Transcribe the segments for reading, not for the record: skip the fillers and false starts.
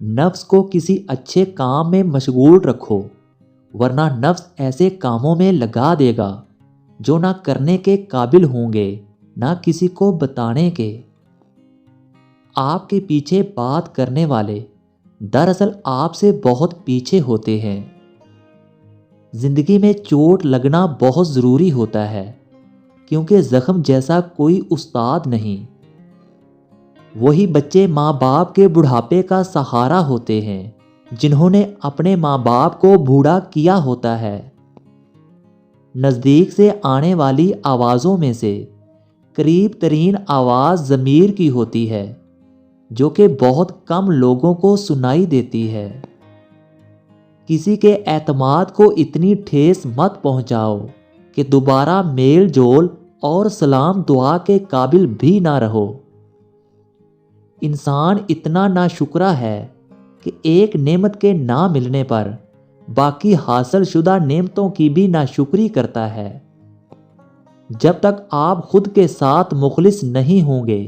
نفس کو کسی اچھے کام میں مشغول رکھو، ورنہ نفس ایسے کاموں میں لگا دے گا جو نہ کرنے کے قابل ہوں گے نہ کسی کو بتانے کے۔ آپ کے پیچھے بات کرنے والے دراصل آپ سے بہت پیچھے ہوتے ہیں۔ زندگی میں چوٹ لگنا بہت ضروری ہوتا ہے، کیونکہ زخم جیسا کوئی استاد نہیں۔ وہی بچے ماں باپ کے بڑھاپے کا سہارا ہوتے ہیں جنہوں نے اپنے ماں باپ کو بوڑھا کیا ہوتا ہے۔ نزدیک سے آنے والی آوازوں میں سے قریب ترین آواز ضمیر کی ہوتی ہے، جو کہ بہت کم لوگوں کو سنائی دیتی ہے۔ کسی کے اعتماد کو اتنی ٹھیس مت پہنچاؤ کہ دوبارہ میل جول اور سلام دعا کے قابل بھی نہ رہو۔ انسان اتنا ناشکرا ہے کہ ایک نعمت کے نہ ملنے پر باقی حاصل شدہ نعمتوں کی بھی ناشکری کرتا ہے۔ جب تک آپ خود کے ساتھ مخلص نہیں ہوں گے،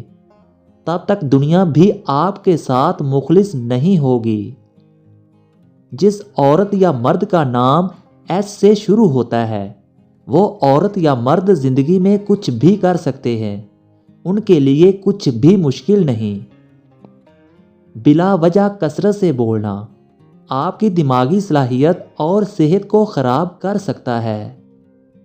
تب تک دنیا بھی آپ کے ساتھ مخلص نہیں ہوگی۔ جس عورت یا مرد کا نام ایس سے شروع ہوتا ہے، وہ عورت یا مرد زندگی میں کچھ بھی کر سکتے ہیں، ان کے لیے کچھ بھی مشکل نہیں۔ بلا وجہ کثرت سے بولنا آپ کی دماغی صلاحیت اور صحت کو خراب کر سکتا ہے۔